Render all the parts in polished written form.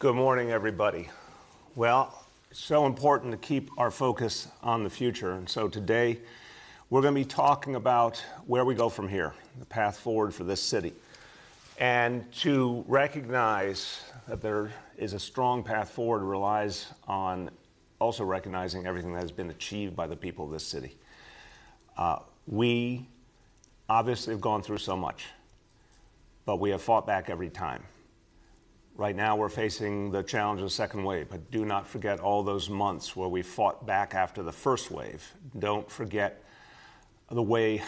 Good morning, everybody. Well, it's so important to keep our focus on the future. And so today, we're going to be talking about where we go from here, the path forward for this city. And to recognize that there is a strong path forward relies on also recognizing everything that has been achieved by the people of this city. We obviously have gone through so much, but we have fought back every time. Right now, we're facing the challenge of the second wave, but do not forget all those months where we fought back after the first wave. Don't forget the way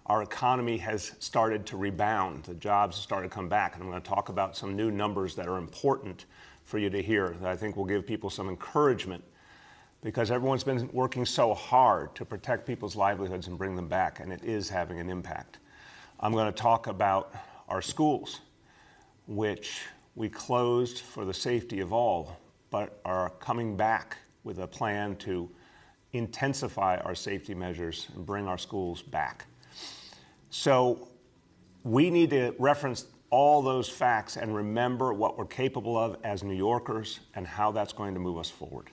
our economy has started to rebound. The jobs have started to come back, and I'm going to talk about some new numbers that are important for you to hear that I think will give people some encouragement, because everyone's been working so hard to protect people's livelihoods and bring them back, and it is having an impact. I'm going to talk about our schools, which we closed for the safety of all, but are coming back with a plan to intensify our safety measures and bring our schools back. So we need to reference all those facts and remember what we're capable of as New Yorkers and how that's going to move us forward.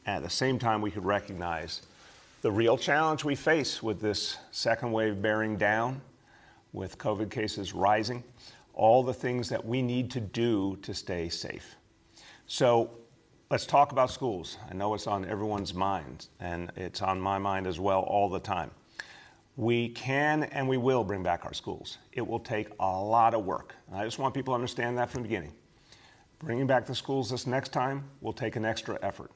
And at the same time, we could recognize the real challenge we face with this second wave bearing down, with COVID cases rising, all the things that we need to do to stay safe. So let's talk about schools. I know it's on everyone's mind, and it's on my mind as well all the time. We can and we will bring back our schools. It will take a lot of work. And I just want people to understand that from the beginning. Bringing back the schools this next time will take an extra effort.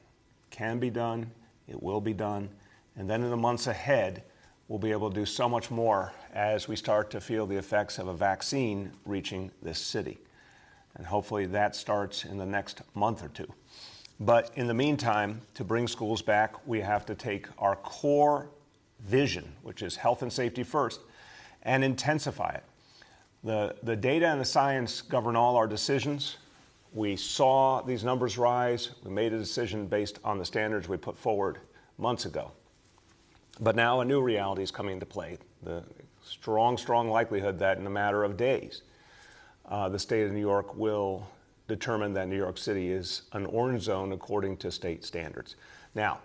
It can be done, it will be done, and then in the months ahead, we'll be able to do so much more as we start to feel the effects of a vaccine reaching this city. And hopefully that starts in the next month or two. But in the meantime, to bring schools back, we have to take our core vision, which is health and safety first, and intensify it. The data and the science govern all our decisions. We saw these numbers rise. We made a decision based on the standards we put forward months ago. But now a new reality is coming into play. The strong likelihood that in a matter of days, the state of New York will determine that New York City is an orange zone according to state standards. Now,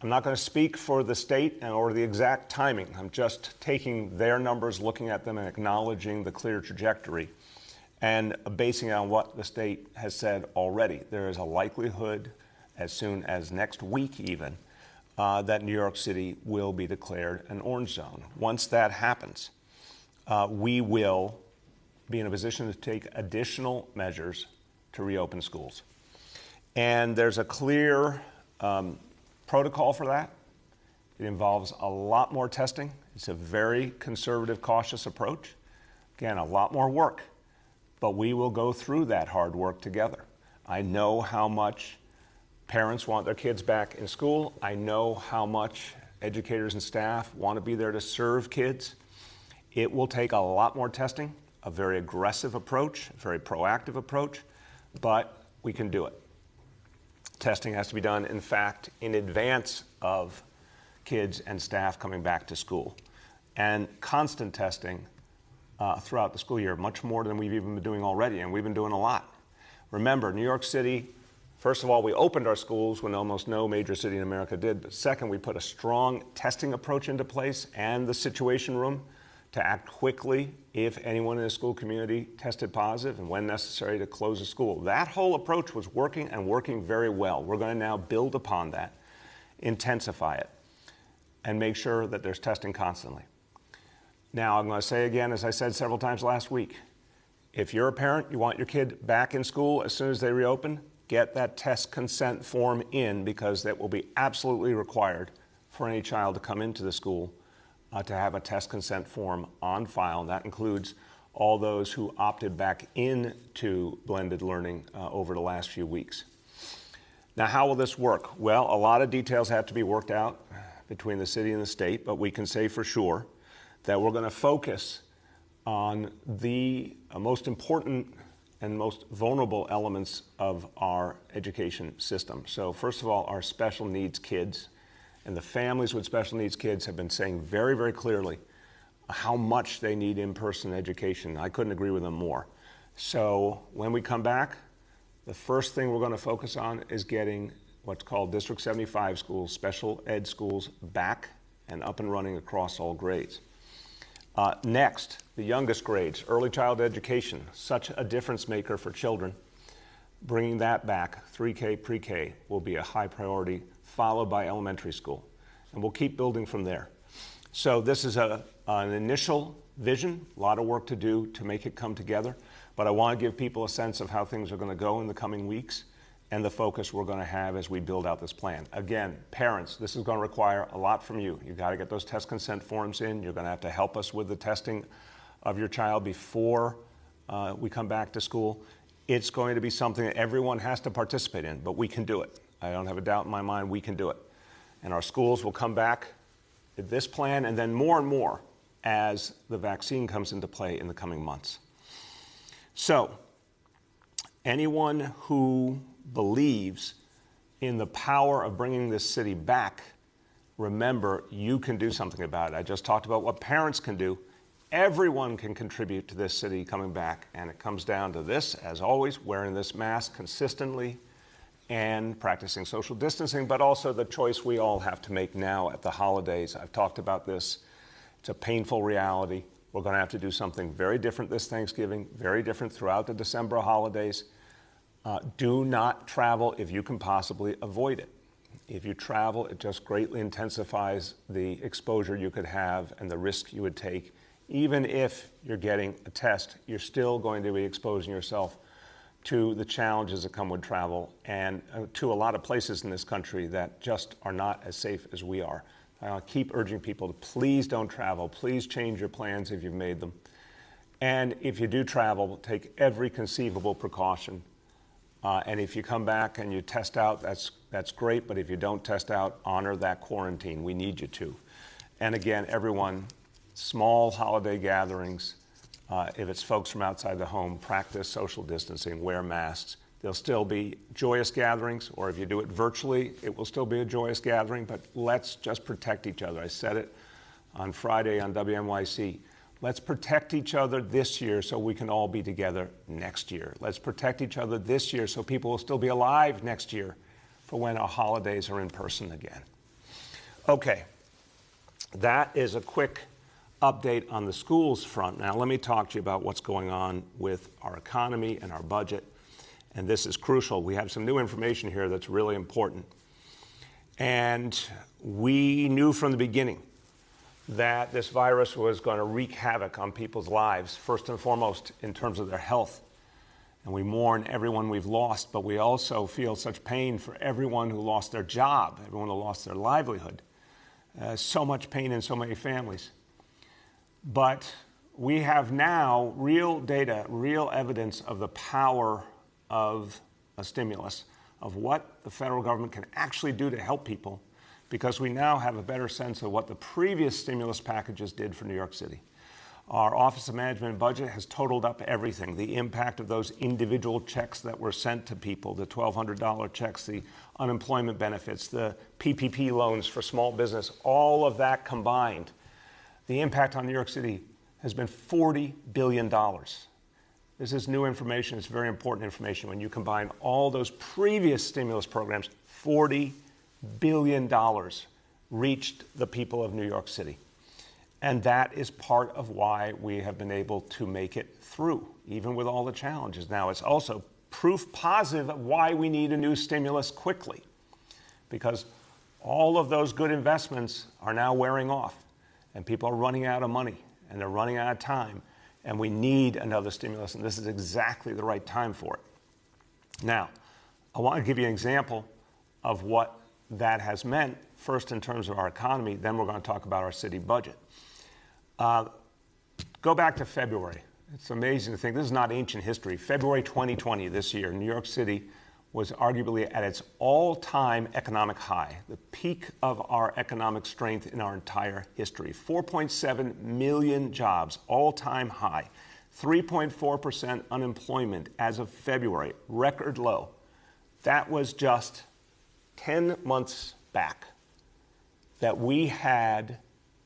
I'm not going to speak for the state or the exact timing. I'm just taking their numbers, looking at them, and acknowledging the clear trajectory and basing it on what the state has said already. There is a likelihood, as soon as next week even, that New York City will be declared an orange zone. Once that happens, we will be in a position to take additional measures to reopen schools. And there's a clear protocol for that. It involves a lot more testing. It's a very conservative, cautious approach. Again, a lot more work, but we will go through that hard work together. I know how much parents want their kids back in school. I know how much educators and staff want to be there to serve kids. It will take a lot more testing, a very aggressive approach, a very proactive approach, but we can do it. Testing has to be done, in fact, in advance of kids and staff coming back to school. And constant testing throughout the school year, much more than we've even been doing already, and we've been doing a lot. Remember, New York City, first of all, we opened our schools when almost no major city in America did. But second, we put a strong testing approach into place and the situation room to act quickly if anyone in the school community tested positive and when necessary to close the school. That whole approach was working and working very well. We're going to now build upon that, intensify it, and make sure that there's testing constantly. Now, I'm going to say again, as I said several times last week, if you're a parent, you want your kid back in school as soon as they reopen, get that test consent form in, because that will be absolutely required for any child to come into the school to have a test consent form on file. And that includes all those who opted back into blended learning over the last few weeks. Now, how will this work? Well, a lot of details have to be worked out between the city and the state, but we can say for sure that we're going to focus on the most important and most vulnerable elements of our education system. So first of all, our special needs kids and the families with special needs kids have been saying very, very clearly how much they need in-person education. I couldn't agree with them more. So when we come back, The first thing we're going to focus on is getting what's called District 75 schools, special ed schools, back and up and running across all grades. Next, the youngest grades, early child education, such a difference maker for children. Bringing that back, 3K, pre-K, will be a high priority, followed by elementary school. And we'll keep building from there. So this is an initial vision, a lot of work to do to make it come together. But I want to give people a sense of how things are going to go in the coming weeks and the focus we're going to have as we build out this plan. Again, parents, this is going to require a lot from you. You've got to get those test consent forms in. You're going to have to help us with the testing of your child before we come back to school. It's going to be something that everyone has to participate in, but we can do it. I don't have a doubt in my mind we can do it. And our schools will come back with this plan and then more and more as the vaccine comes into play in the coming months. So, anyone who believes in the power of bringing this city back, remember, you can do something about it. I just talked about what parents can do. Everyone can contribute to this city coming back, and it comes down to this, as always, wearing this mask consistently and practicing social distancing, but also the choice we all have to make now at the holidays. I've talked about this. It's a painful reality. We're going to have to do something very different this Thanksgiving, very different throughout the December holidays. Do not travel if you can possibly avoid it. If you travel, it just greatly intensifies the exposure you could have and the risk you would take. Even if you're getting a test, you're still going to be exposing yourself to the challenges that come with travel and to a lot of places in this country that just are not as safe as we are. I keep urging people to please don't travel. Please change your plans if you've made them. And if you do travel, take every conceivable precaution. And if you come back and you test out, that's great. But if you don't test out, honor that quarantine. We need you to. And again, everyone, small holiday gatherings, if it's folks from outside the home, practice social distancing, wear masks. There'll still be joyous gatherings, or if you do it virtually, it will still be a joyous gathering, but let's just protect each other. I said it on Friday on WNYC. Let's protect each other this year so we can all be together next year. Let's protect each other this year so people will still be alive next year for when our holidays are in person again. Okay, that is a quick update on the schools front. Now let me talk to you about what's going on with our economy and our budget. And this is crucial. We have some new information here that's really important. And we knew from the beginning that this virus was going to wreak havoc on people's lives, first and foremost in terms of their health. And we mourn everyone we've lost, but we also feel such pain for everyone who lost their job, everyone who lost their livelihood. So much pain in so many families. But we have now real data, real evidence of the power of a stimulus, of what the federal government can actually do to help people, because we now have a better sense of what the previous stimulus packages did for New York City. Our Office of Management and Budget has totaled up everything, the impact of those individual checks that were sent to people, the $1,200 checks, the unemployment benefits, the PPP loans for small business, all of that combined. The impact on New York City has been $40 billion. This is new information. It's very important information. When you combine all those previous stimulus programs, $40 billion reached the people of New York City. And that is part of why we have been able to make it through, even with all the challenges. Now, it's also proof positive of why we need a new stimulus quickly, because all of those good investments are now wearing off, and people are running out of money, and they're running out of time. And we need another stimulus, and this is exactly the right time for it. Now, I want to give you an example of what that has meant, first in terms of our economy, then we're going to talk about our city budget. Go back to February. It's amazing to think, this is not ancient history. February 2020, this year, New York City was arguably at its all-time economic high, the peak of our economic strength in our entire history. 4.7 million jobs, all-time high. 3.4% unemployment as of February, record low. That was just 10 months back that we had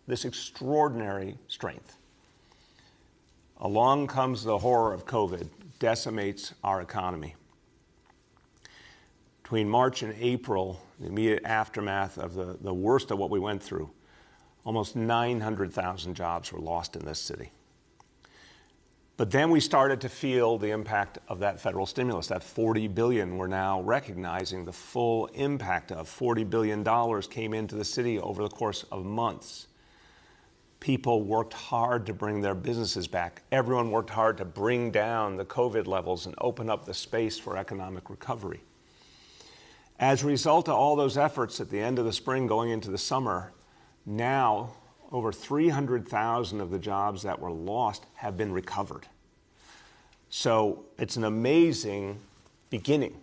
this extraordinary strength. Along comes the horror of COVID, decimates our economy. Between March and April, the immediate aftermath of the worst of what we went through, almost 900,000 jobs were lost in this city. But then we started to feel the impact of that federal stimulus, that $40 billion. We're now recognizing the full impact of $40 billion came into the city over the course of months. People worked hard to bring their businesses back. Everyone worked hard to bring down the COVID levels and open up the space for economic recovery. As a result of all those efforts at the end of the spring going into the summer, now over 300,000 of the jobs that were lost have been recovered. So it's an amazing beginning.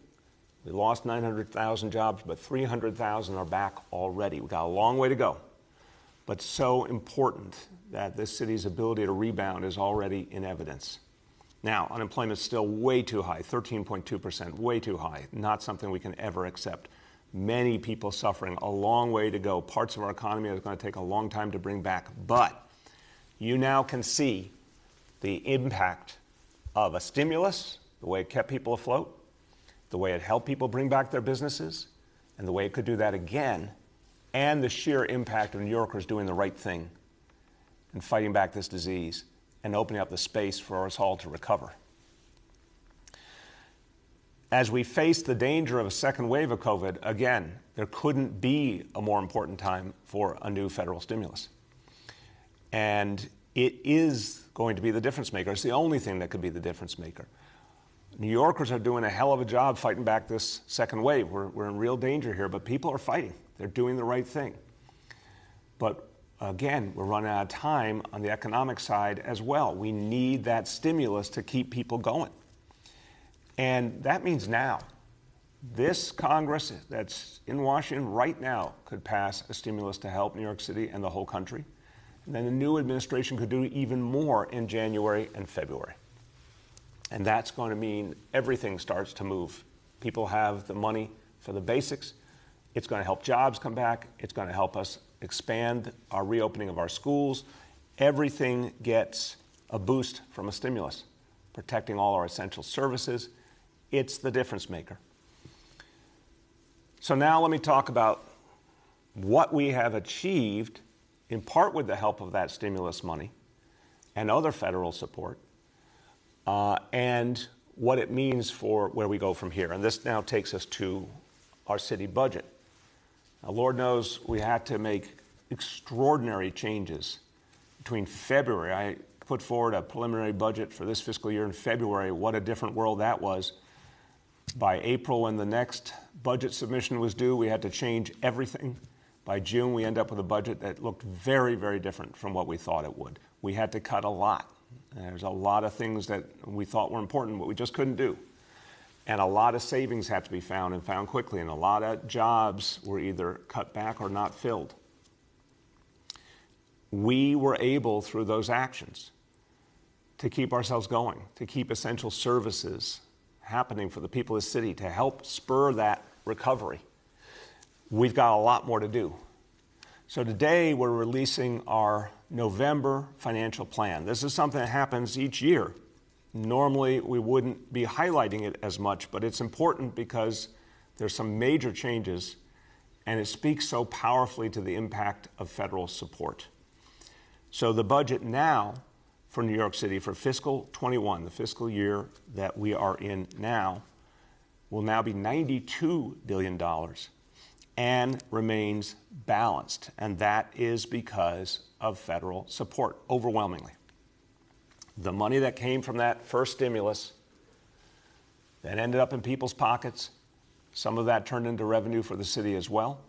We lost 900,000 jobs, but 300,000 are back already. We've got a long way to go. But so important that this city's ability to rebound is already in evidence. Now, unemployment is still way too high, 13.2%, way too high, not something we can ever accept. Many people suffering, a long way to go. Parts of our economy are going to take a long time to bring back. But you now can see the impact of a stimulus, the way it kept people afloat, the way it helped people bring back their businesses, and the way it could do that again, and the sheer impact of New Yorkers doing the right thing and fighting back this disease and opening up the space for us all to recover. As we face the danger of a second wave of COVID, again, there couldn't be a more important time for a new federal stimulus. And it is going to be the difference maker. It's the only thing that could be the difference maker. New Yorkers are doing a hell of a job fighting back this second wave. We're in real danger here, but people are fighting. They're doing the right thing. But again, we're running out of time on the economic side as well. We need that stimulus to keep people going. And that means now. This Congress that's in Washington right now could pass a stimulus to help New York City and the whole country. And then the new administration could do even more in January and February. And that's going to mean everything starts to move. People have the money for the basics. It's going to help jobs come back. It's going to help us expand our reopening of our schools. Everything gets a boost from a stimulus, protecting all our essential services. It's the difference maker. So now let me talk about what we have achieved, in part with the help of that stimulus money and other federal support, and what it means for where we go from here. And this now takes us to our city budget. Now, Lord knows we had to make extraordinary changes between February. I put forward a preliminary budget for this fiscal year in February. What a different world that was. By April, when the next budget submission was due, we had to change everything. By June, we end up with a budget that looked very, very different from what we thought it would. We had to cut a lot. There's a lot of things that we thought were important, but we just couldn't do. And a lot of savings had to be found, and found quickly, and a lot of jobs were either cut back or not filled. We were able, through those actions, to keep ourselves going, to keep essential services happening for the people of the city, to help spur that recovery. We've got a lot more to do. So today we're releasing our November financial plan. This is something that happens each year. Normally we wouldn't be highlighting it as much, but it's important because there's some major changes and it speaks so powerfully to the impact of federal support. So the budget now for New York City for fiscal 21, the fiscal year that we are in now, will now be $92 billion and remains balanced. And that is because of federal support, overwhelmingly. The money that came from that first stimulus that ended up in people's pockets, some of that turned into revenue for the city as well,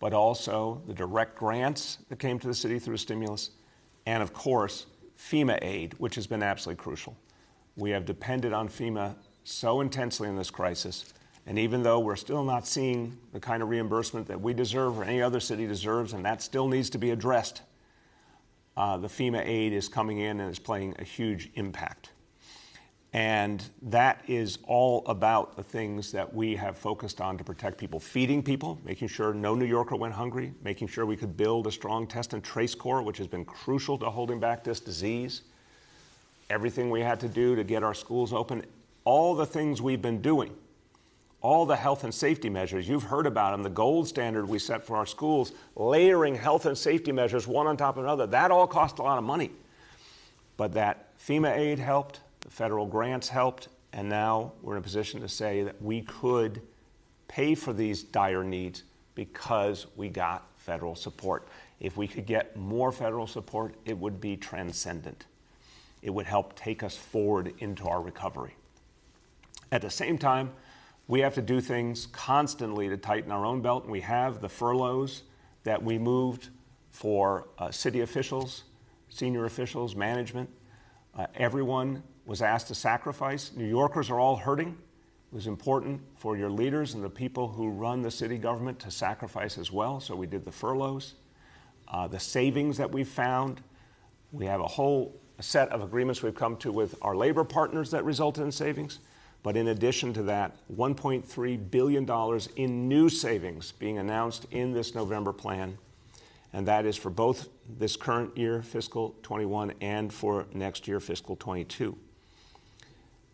but also the direct grants that came to the city through stimulus, and of course, FEMA aid, which has been absolutely crucial. We have depended on FEMA so intensely in this crisis, and even though we're still not seeing the kind of reimbursement that we deserve or any other city deserves, and that still needs to be addressed, the FEMA aid is coming in and is playing a huge impact. And that is all about the things that we have focused on to protect people, feeding people, making sure no New Yorker went hungry, making sure we could build a strong test and trace core, which has been crucial to holding back this disease. Everything we had to do to get our schools open, all the things we've been doing all the health and safety measures, you've heard about them, the gold standard we set for our schools, layering health and safety measures one on top of another, that all cost a lot of money. But that FEMA aid helped, the federal grants helped, and now we're in a position to say that we could pay for these dire needs because we got federal support. If we could get more federal support, it would be transcendent. It would help take us forward into our recovery. At the same time, we have to do things constantly to tighten our own belt. We have the furloughs that we moved for city officials, senior officials, management. Everyone was asked to sacrifice. New Yorkers are all hurting. It was important for your leaders and the people who run the city government to sacrifice as well, so we did the furloughs. The savings that we found, we have a whole set of agreements we've come to with our labor partners that resulted in savings. But in addition to that, $1.3 billion in new savings being announced in this November plan. And that is for both this current year, fiscal 21, and for next year, fiscal 22.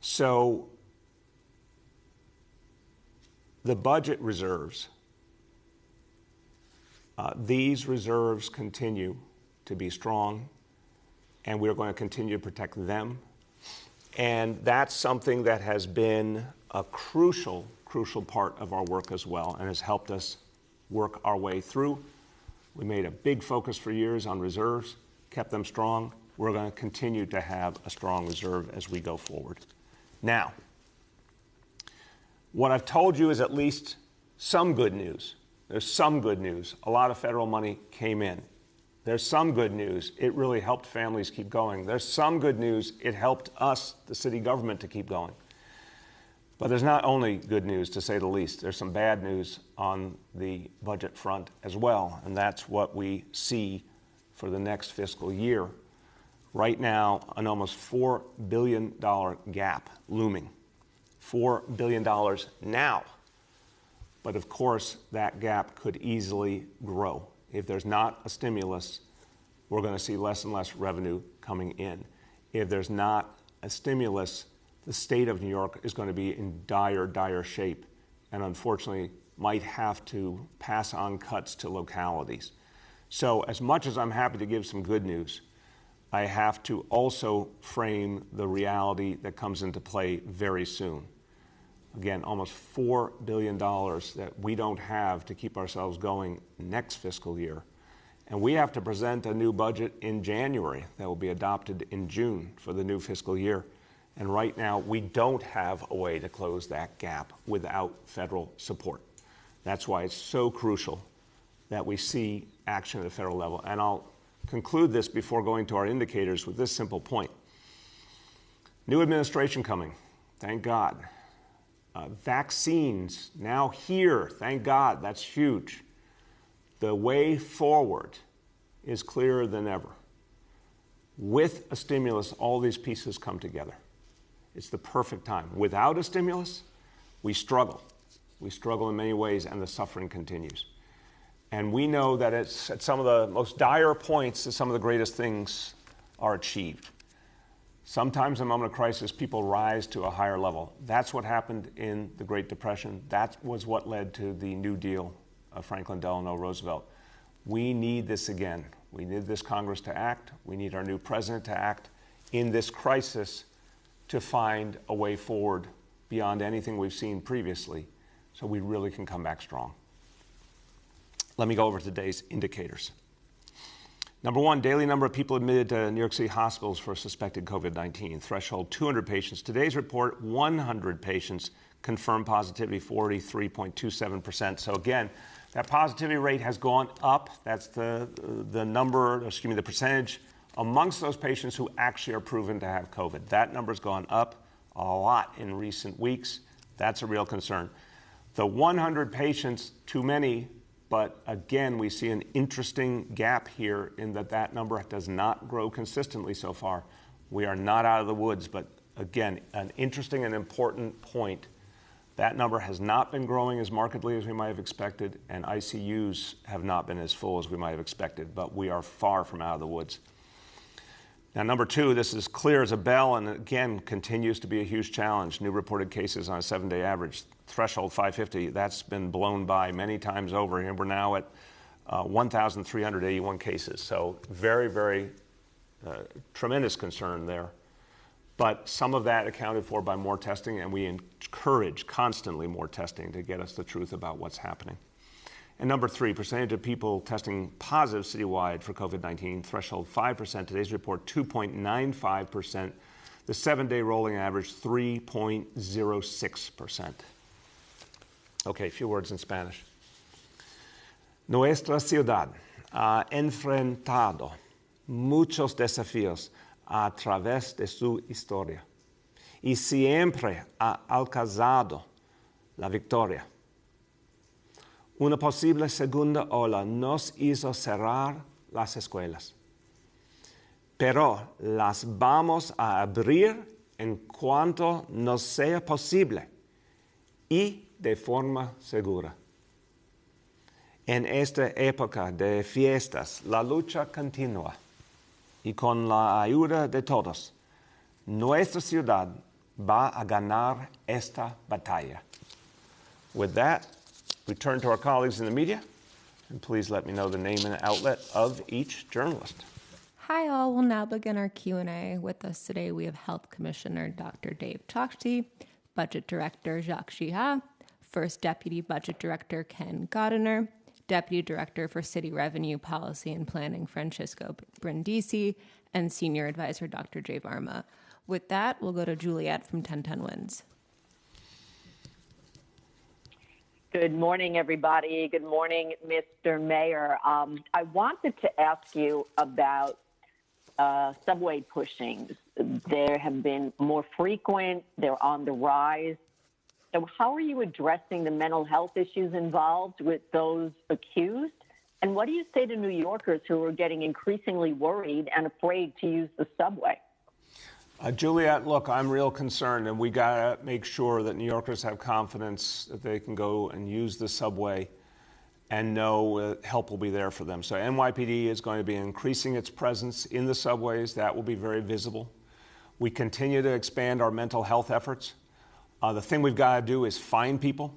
So the budget reserves, these reserves continue to be strong, and we're going to continue to protect them. And that's something that has been a crucial part of our work as well, and has helped us work our way through. We made a big focus for years on reserves, kept them strong. We're going to continue to have a strong reserve as we go forward. Now, what I've told you is at least some good news. There's some good news. A lot of federal money came in. There's some good news. It really helped families keep going. There's some good news. It helped us, the city government, to keep going. But there's not only good news, to say the least. There's some bad news on the budget front as well, and that's what we see for the next fiscal year. Right now, an almost $4 billion gap looming. $4 billion now. But of course, that gap could easily grow. If there's not a stimulus, we're going to see less and less revenue coming in. If there's not a stimulus, the state of New York is going to be in dire shape, and unfortunately might have to pass on cuts to localities. So as much as I'm happy to give some good news, I have to also frame the reality that comes into play very soon. Again, almost $4 billion that we don't have to keep ourselves going next fiscal year. And we have to present a new budget in January that will be adopted in June for the new fiscal year. And right now, we don't have a way to close that gap without federal support. That's why it's so crucial that we see action at the federal level. And I'll conclude this before going to our indicators with this simple point. New administration coming, thank God. Vaccines now here, thank God, that's huge. The way forward is clearer than ever. With a stimulus, all these pieces come together. It's the perfect time. Without a stimulus, we struggle. We struggle in many ways, and the suffering continues. And we know that it's at some of the most dire points that some of the greatest things are achieved. Sometimes in a moment of crisis, people rise to a higher level. That's what happened in the Great Depression. That was what led to the New Deal of Franklin Delano Roosevelt. We need this again. We need this Congress to act. We need our new president to act in this crisis to find a way forward beyond anything we've seen previously, so we really can come back strong. Let me go over today's indicators. Number one, daily number of people admitted to New York City hospitals for suspected COVID-19. Threshold 200 patients. Today's report, 100 patients confirmed positivity, 43.27%. So again, that positivity rate has gone up. That's the percentage amongst those patients who actually are proven to have COVID. That number's gone up a lot in recent weeks. That's a real concern. The 100 patients, too many. But again, we see an interesting gap here in that number does not grow consistently so far. We are not out of the woods, but again, an interesting and important point. That number has not been growing as markedly as we might have expected, and ICUs have not been as full as we might have expected, but we are far from out of the woods. Now, number two, this is clear as a bell and again continues to be a huge challenge. New reported cases on a 7-day average, threshold 550, that's been blown by many times over. And we're now at 1,381 cases. So very, very tremendous concern there. But some of that accounted for by more testing, and we encourage constantly more testing to get us the truth about what's happening. And number three, percentage of people testing positive citywide for COVID-19, threshold 5%. Today's report, 2.95%. The 7-day rolling average, 3.06%. Okay, a few words in Spanish. Nuestra ciudad ha enfrentado muchos desafíos a través de su historia y siempre ha alcanzado la victoria. Una posible segunda ola nos hizo cerrar las escuelas, pero las vamos a abrir en cuanto nos sea posible y de forma segura. En esta época de fiestas, la lucha continúa y con la ayuda de todos, nuestra ciudad va a ganar esta batalla. With that, we turn to our colleagues in the media, and please let me know the name and outlet of each journalist. Hi all, we'll now begin our Q&A. With us today we have Health Commissioner Dr. Dave Chokshi, Budget Director Jacques Chiha, First Deputy Budget Director Ken Godiner, Deputy Director for City Revenue Policy and Planning Francisco Brindisi, and Senior Advisor Dr. Jay Varma. With that, we'll go to Juliet from 1010 Wins. Good morning, everybody. Good morning, Mr. Mayor. I wanted to ask you about subway pushings. There have been more frequent, they're on the rise. So how are you addressing the mental health issues involved with those accused? And what do you say to New Yorkers who are getting increasingly worried and afraid to use the subway? Juliet, look, I'm real concerned, and we got to make sure that New Yorkers have confidence that they can go and use the subway and know help will be there for them. So NYPD is going to be increasing its presence in the subways. That will be very visible. We continue to expand our mental health efforts. The thing we've got to do is find people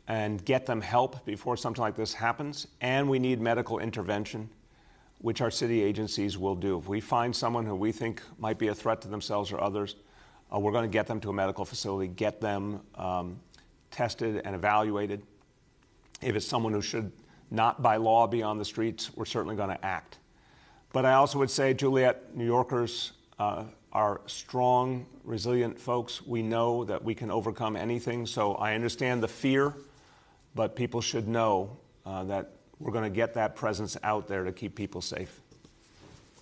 and get them help before something like this happens, and we need medical intervention, which our city agencies will do. If we find someone who we think might be a threat to themselves or others, we're going to get them to a medical facility, get them tested and evaluated. If it's someone who should not by law be on the streets, we're certainly going to act. But I also would say, Juliet, New Yorkers are strong, resilient folks. We know that we can overcome anything. So I understand the fear, but people should know that we're going to get that presence out there to keep people safe.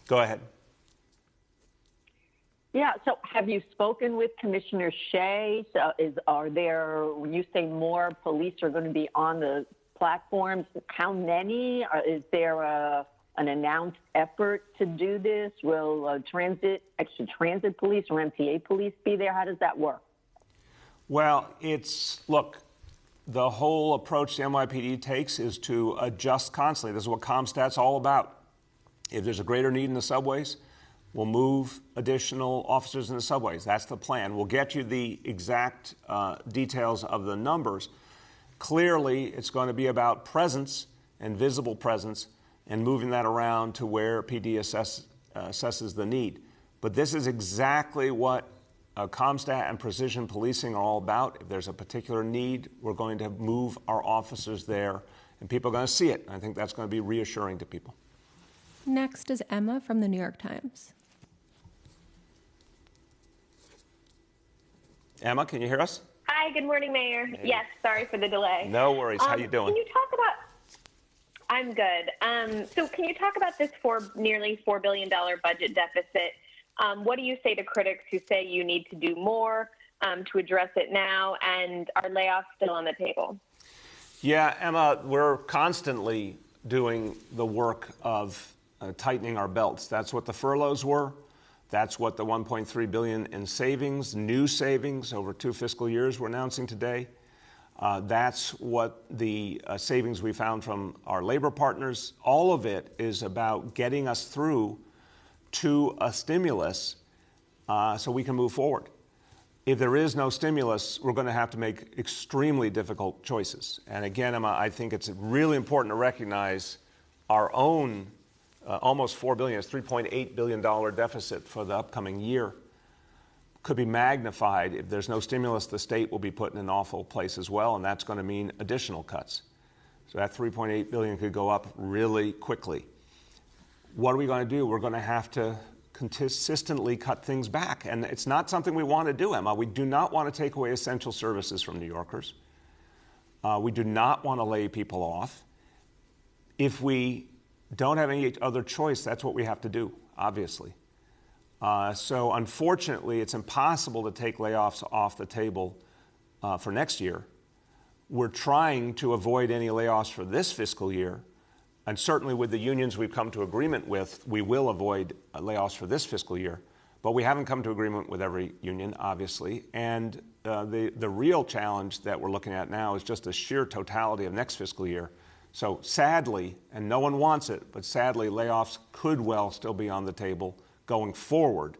Go ahead. Yeah, so have you spoken with Commissioner Shea? So are there, when you say more police are going to be on the platforms, how many? Is there an announced effort to do this? Will transit police or MTA police be there? How does that work? Well, look, the whole approach the NYPD takes is to adjust constantly. This is what CompStat's all about. If there's a greater need in the subways, we'll move additional officers in the subways. That's the plan. We'll get you the exact details of the numbers. Clearly, it's going to be about presence and visible presence and moving that around to where PD assesses the need. But this is exactly what CompStat and precision policing are all about. If there's a particular need, we're going to move our officers there, and people are going to see it. I think that's going to be reassuring to people. Next is Emma from the New York Times. Emma, can you hear us? Hi, good morning, Mayor. Hey. Yes, sorry for the delay. No worries. How you doing? Can you talk about? I'm good. So can you talk about this nearly $4 billion budget deficit? What do you say to critics who say you need to do more to address it now, and are layoffs still on the table? Yeah, Emma, we're constantly doing the work of tightening our belts. That's what the furloughs were. That's what the $1.3 billion in savings, new savings over 2 fiscal years we're announcing today. That's what the savings we found from our labor partners. All of it is about getting us through to a stimulus so we can move forward. If there is no stimulus, we're going to have to make extremely difficult choices. And again, I think it's really important to recognize our own almost $4 billion, it's $3.8 billion deficit for the upcoming year could be magnified. If there's no stimulus, the state will be put in an awful place as well, and that's going to mean additional cuts. So that $3.8 billion could go up really quickly. What are we going to do? We're going to have to consistently cut things back. And it's not something we want to do, Emma. We do not want to take away essential services from New Yorkers. We do not want to lay people off. If we don't have any other choice, that's what we have to do, obviously. So unfortunately, it's impossible to take layoffs off the table for next year. We're trying to avoid any layoffs for this fiscal year. And certainly with the unions we've come to agreement with, we will avoid layoffs for this fiscal year. But we haven't come to agreement with every union, obviously. And the real challenge that we're looking at now is just the sheer totality of next fiscal year. So sadly, and no one wants it, but sadly, layoffs could well still be on the table going forward,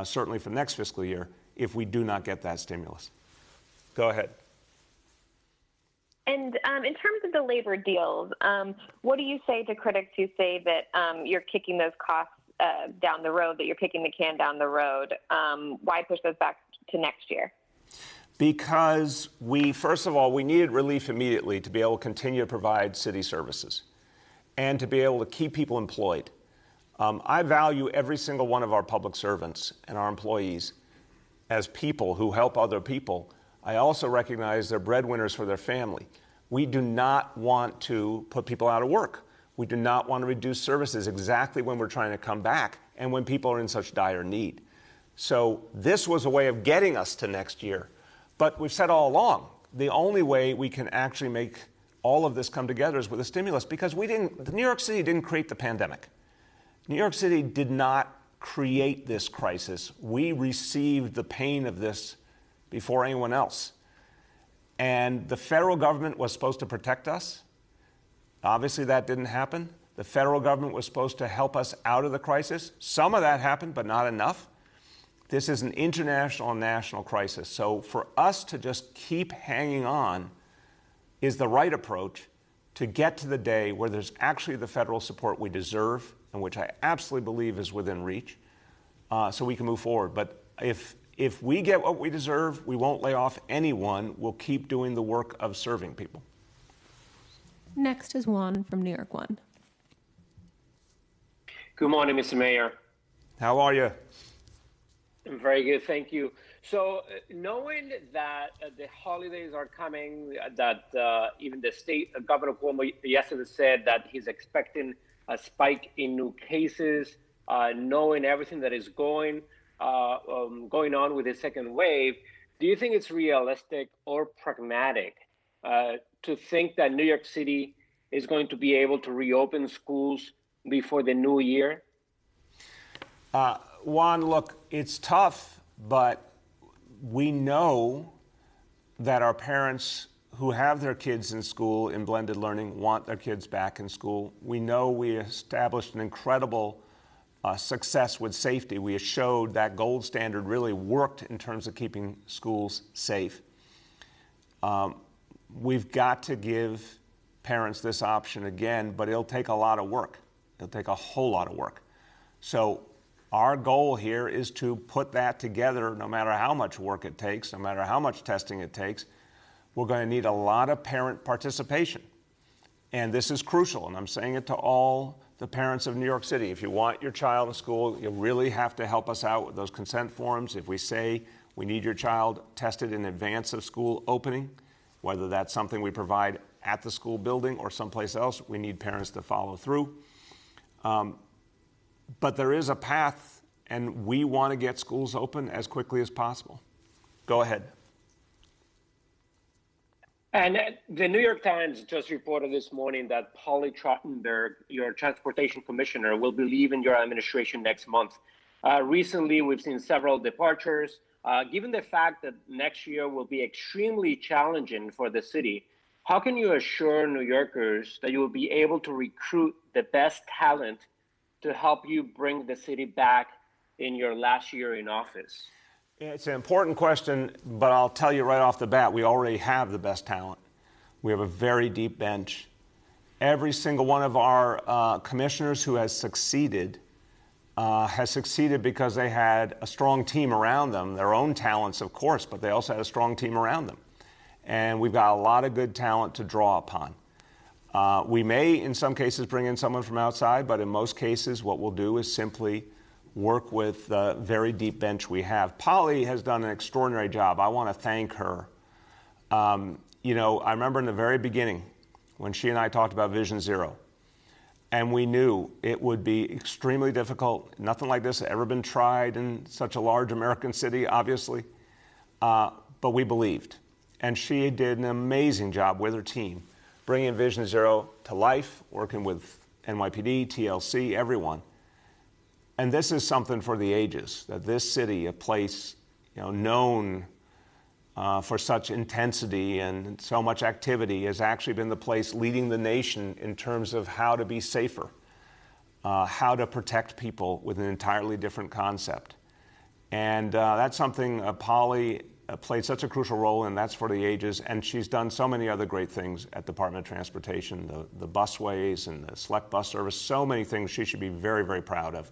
certainly for next fiscal year, if we do not get that stimulus. Go ahead. And in terms of the labor deals, what do you say to critics who say that you're kicking those costs down the road, that you're kicking the can down the road? Why push those back to next year? Because first of all, we needed relief immediately to be able to continue to provide city services and to be able to keep people employed. I value every single one of our public servants and our employees as people who help other people. I also recognize they're breadwinners for their family. We do not want to put people out of work. We do not want to reduce services exactly when we're trying to come back and when people are in such dire need. So this was a way of getting us to next year. But we've said all along, the only way we can actually make all of this come together is with a stimulus, because New York City didn't create the pandemic. New York City did not create this crisis. We received the pain of this before anyone else. And the federal government was supposed to protect us. Obviously, that didn't happen. The federal government was supposed to help us out of the crisis. Some of that happened, but not enough. This is an international and national crisis. So for us to just keep hanging on is the right approach to get to the day where there's actually the federal support we deserve, and which I absolutely believe is within reach, so we can move forward. But if we get what we deserve, we won't lay off anyone. We'll keep doing the work of serving people. Next is Juan from New York One. Good morning, Mr. Mayor. How are you? I'm very good, thank you. So knowing that the holidays are coming, that even the state Governor Cuomo yesterday said that he's expecting a spike in new cases, knowing everything that is going on with the second wave, do you think it's realistic or pragmatic to think that New York City is going to be able to reopen schools before the new year? Juan, look, it's tough, but we know that our parents who have their kids in school in blended learning want their kids back in school. We know we established an incredible success with safety. We showed that gold standard really worked in terms of keeping schools safe. We've got to give parents this option again, but it'll take a lot of work. It'll take a whole lot of work. So our goal here is to put that together no matter how much work it takes, no matter how much testing it takes. We're going to need a lot of parent participation. And this is crucial, and I'm saying it to all the parents of New York City. If you want your child in school, you really have to help us out with those consent forms. If we say we need your child tested in advance of school opening, whether that's something we provide at the school building or someplace else, we need parents to follow through. But there is a path, and we want to get schools open as quickly as possible. Go ahead. And the New York Times just reported this morning that Polly Trottenberg, your transportation commissioner, will be leaving your administration next month. Recently, we've seen several departures. Given the fact that next year will be extremely challenging for the city, how can you assure New Yorkers that you will be able to recruit the best talent to help you bring the city back in your last year in office? It's an important question, but I'll tell you right off the bat, we already have the best talent. We have a very deep bench. Every single one of our commissioners who has succeeded because they had a strong team around them, their own talents, of course, but they also had a strong team around them. And we've got a lot of good talent to draw upon. We may, in some cases, bring in someone from outside, but in most cases, what we'll do is simply work with the very deep bench we have. Polly has done an extraordinary job. I want to thank her. I remember in the very beginning when she and I talked about Vision Zero, and we knew it would be extremely difficult. Nothing like this had ever been tried in such a large American city, obviously, but we believed. And she did an amazing job with her team, bringing Vision Zero to life, working with NYPD, TLC, everyone. And this is something for the ages, that this city, a place known for such intensity and so much activity, has actually been the place leading the nation in terms of how to be safer, how to protect people with an entirely different concept. And that's something Polly played such a crucial role in. That's for the ages. And she's done so many other great things at Department of Transportation, the busways and the select bus service, so many things she should be very, very proud of.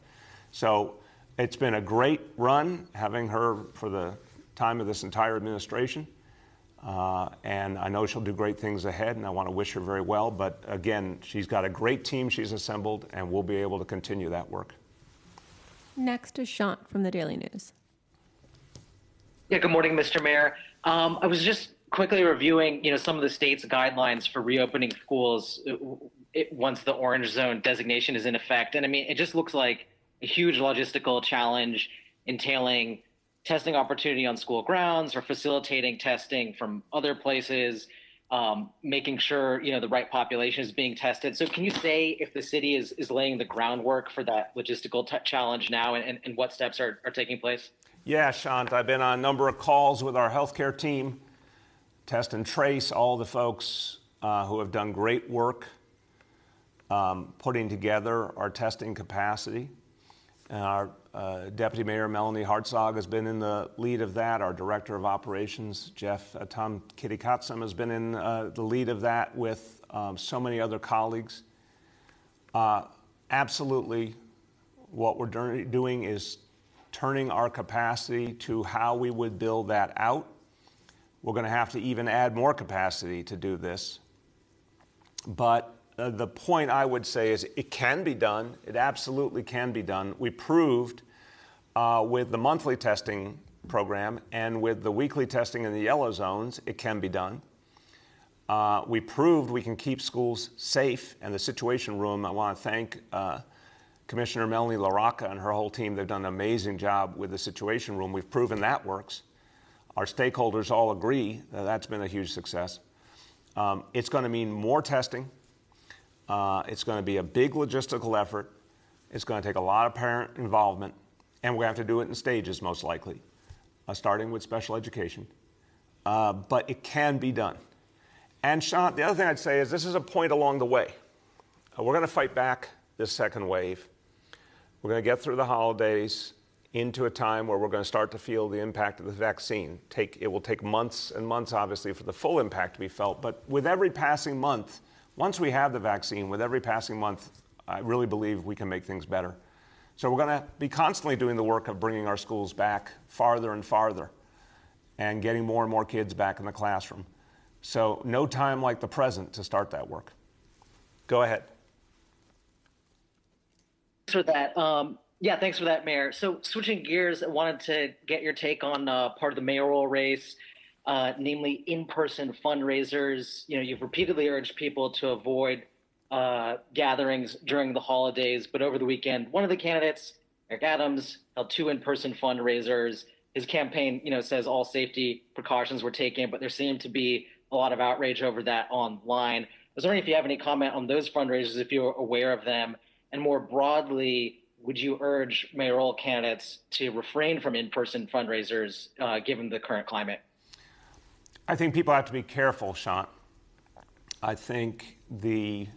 So it's been a great run having her for the time of this entire administration. And I know she'll do great things ahead, and I want to wish her very well. But again, she's got a great team she's assembled, and we'll be able to continue that work. Next is Shant from the Daily News. Yeah, good morning, Mr. Mayor. I was just quickly reviewing, some of the state's guidelines for reopening schools once the orange zone designation is in effect. And I mean, it just looks like a huge logistical challenge entailing testing opportunity on school grounds or facilitating testing from other places, making sure, the right population is being tested. So can you say if the city is laying the groundwork for that logistical challenge now and what steps are taking place? Yeah, Shant, I've been on a number of calls with our healthcare team, Test and Trace, all the folks who have done great work putting together our testing capacity. And our Deputy Mayor Melanie Hartzog has been in the lead of that. Our Director of Operations, Tom Kitikatsam, has been in the lead of that with so many other colleagues. Absolutely, what we're doing is turning our capacity to how we would build that out. We're going to have to even add more capacity to do this. But the point I would say is it can be done. It absolutely can be done. We proved with the monthly testing program and with the weekly testing in the yellow zones, it can be done. We proved we can keep schools safe, and the Situation Room, I want to thank Commissioner Melanie LaRocca and her whole team. They've done an amazing job with the Situation Room. We've proven that works. Our stakeholders all agree that that's been a huge success. It's going to mean more testing. It's going to be a big logistical effort. It's going to take a lot of parent involvement, and we're going to have to do it in stages, most likely, starting with special education. But it can be done. And Shant, the other thing I'd say is this is a point along the way. We're going to fight back this second wave. We're going to get through the holidays into a time where we're going to start to feel the impact of the vaccine. It will take months and months, obviously, for the full impact to be felt. But with every passing month, once we have the vaccine, with every passing month, I really believe we can make things better. So we're going to be constantly doing the work of bringing our schools back farther and farther and getting more and more kids back in the classroom. So no time like the present to start that work. Go ahead. Thanks for that. Thanks for that, Mayor. So switching gears, I wanted to get your take on part of the mayoral race, namely in-person fundraisers. You've repeatedly urged people to avoid gatherings during the holidays, but over the weekend, one of the candidates, Eric Adams, held 2 in-person fundraisers. His campaign, says all safety precautions were taken, but there seemed to be a lot of outrage over that online. I was wondering if you have any comment on those fundraisers, if you're aware of them, and more broadly, would you urge mayoral candidates to refrain from in-person fundraisers given the current climate? I think people have to be careful, Shant. I think the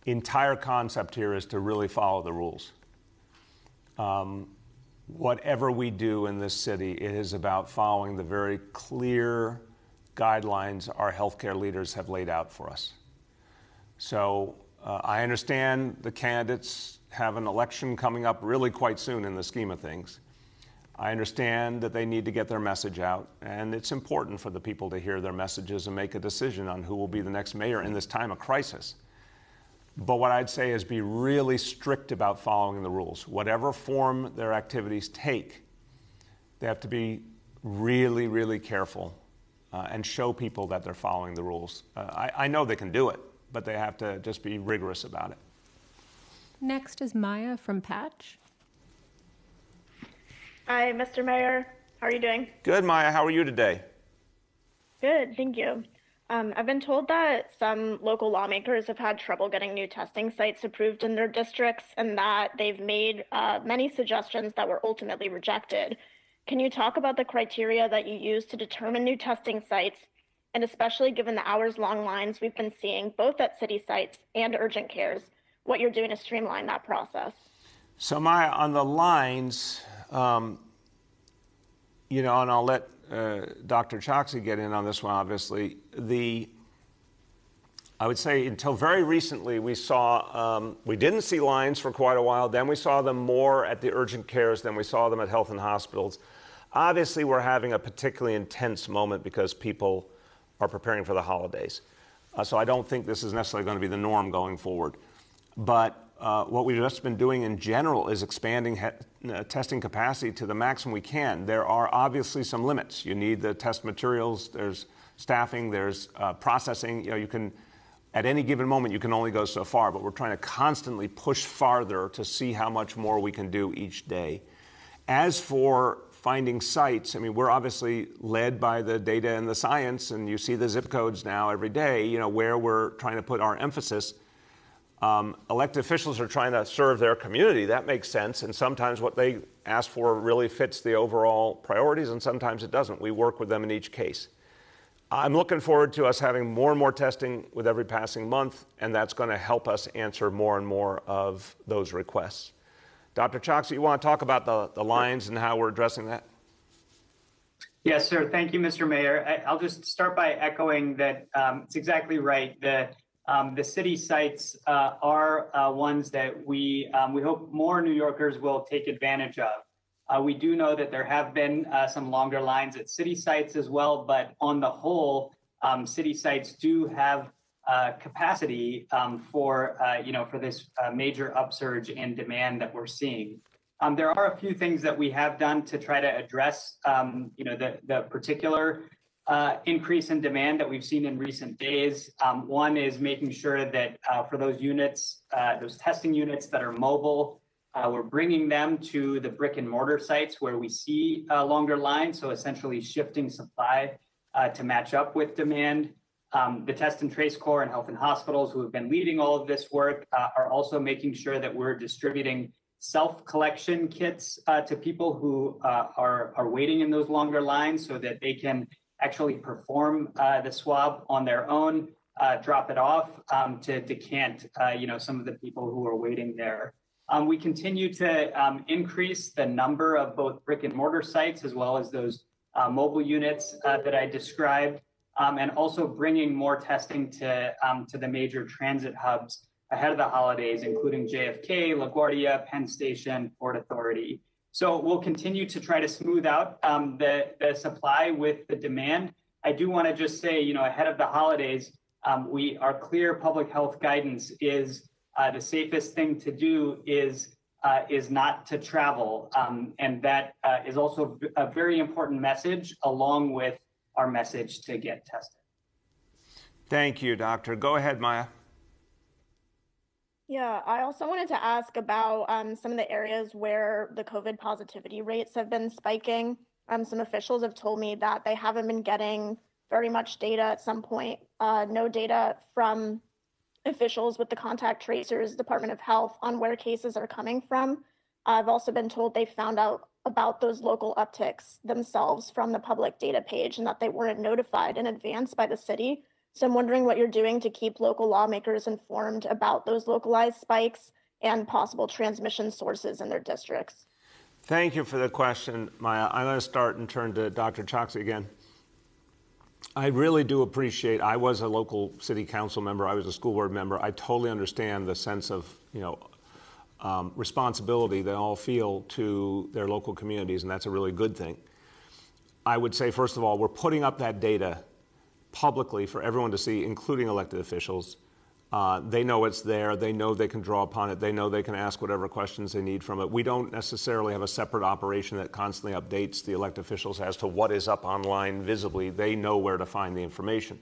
entire concept here is to really follow the rules. Whatever we do in this city, it is about following the very clear guidelines our healthcare leaders have laid out for us. So I understand the candidates have an election coming up really quite soon in the scheme of things. I understand that they need to get their message out, and it's important for the people to hear their messages and make a decision on who will be the next mayor in this time of crisis. But what I'd say is be really strict about following the rules. Whatever form their activities take, they have to be really, really careful and show people that they're following the rules. I know they can do it, but they have to just be rigorous about it. Next is Maya from Patch. Hi, Mr. Mayor. How are you doing? Good, Maya. How are you today? Good, thank you. I've been told that some local lawmakers have had trouble getting new testing sites approved in their districts and that they've made many suggestions that were ultimately rejected. Can you talk about the criteria that you use to determine new testing sites, and especially given the hours-long lines we've been seeing both at city sites and urgent cares, what you're doing to streamline that process? So Maya, on the lines, and I'll let Dr. Choksi get in on this one, obviously. I would say until very recently, we didn't see lines for quite a while. Then we saw them more at the urgent cares than we saw them at health and hospitals. Obviously, we're having a particularly intense moment because people are preparing for the holidays. So I don't think this is necessarily going to be the norm going forward. But what we've just been doing in general is expanding testing capacity to the maximum we can. There are obviously some limits. You need the test materials, there's staffing, there's processing. You can, at any given moment, you can only go so far, but we're trying to constantly push farther to see how much more we can do each day. As for finding sites, we're obviously led by the data and the science, and you see the zip codes now every day, where we're trying to put our emphasis. Elected officials are trying to serve their community. That makes sense. And sometimes what they ask for really fits the overall priorities, and sometimes it doesn't. We work with them in each case. I'm looking forward to us having more and more testing with every passing month, and that's going to help us answer more and more of those requests. Dr. Choksi, you want to talk about the lines and how we're addressing that? Yes, sir. Thank you, Mr. Mayor. I'll just start by echoing that it's exactly right. The city sites are ones that we hope more New Yorkers will take advantage of. We do know that there have been some longer lines at city sites as well, but on the whole, city sites do have capacity for this major upsurge in demand that we're seeing. There are a few things that we have done to try to address the particular increase in demand that we've seen in recent days. One is making sure that for those units, those testing units that are mobile, we're bringing them to the brick and mortar sites where we see longer lines, so essentially shifting supply to match up with demand. The Test and Trace Corps and health and hospitals who have been leading all of this work are also making sure that we're distributing self-collection kits to people who are waiting in those longer lines so that they can actually perform the swab on their own, drop it off to decant some of the people who are waiting there. We continue to increase the number of both brick and mortar sites as well as those mobile units that I described, and also bringing more testing to the major transit hubs ahead of the holidays, including JFK, LaGuardia, Penn Station, Port Authority. So we'll continue to try to smooth out the supply with the demand. I do want to just say, ahead of the holidays, our clear public health guidance is the safest thing to do is not to travel. And that is also a very important message along with our message to get tested. Thank you, Doctor. Go ahead, Maya. Yeah, I also wanted to ask about some of the areas where the COVID positivity rates have been spiking. Some officials have told me that they haven't been getting very much data at some point, no data from officials with the contact tracers, Department of Health, on where cases are coming from. I've also been told they found out about those local upticks themselves from the public data page and that they weren't notified in advance by the city. So I'm wondering what you're doing to keep local lawmakers informed about those localized spikes and possible transmission sources in their districts. Thank you for the question, Maya. I'm going to start and turn to Dr. Choksi again. I really do appreciate, I was a local city council member, I was a school board member. I totally understand the sense of, responsibility they all feel to their local communities, and that's a really good thing. I would say, first of all, we're putting up that data publicly for everyone to see, including elected officials. They know it's there. They know they can draw upon it. They know they can ask whatever questions they need from it. We don't necessarily have a separate operation that constantly updates the elected officials as to what is up online visibly. They know where to find the information.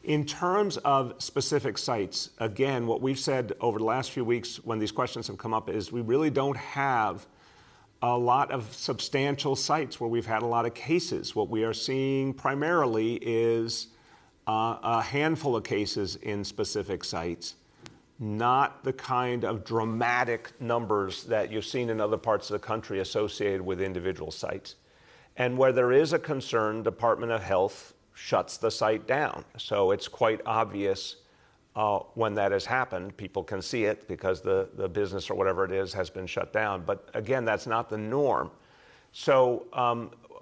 In terms of specific sites, again, what we've said over the last few weeks when these questions have come up is we really don't have a lot of substantial sites where we've had a lot of cases. What we are seeing primarily is a handful of cases in specific sites, not the kind of dramatic numbers that you've seen in other parts of the country associated with individual sites. And where there is a concern, Department of Health shuts the site down. So it's quite obvious when that has happened. People can see it because the business or whatever it is has been shut down. But again, that's not the norm. So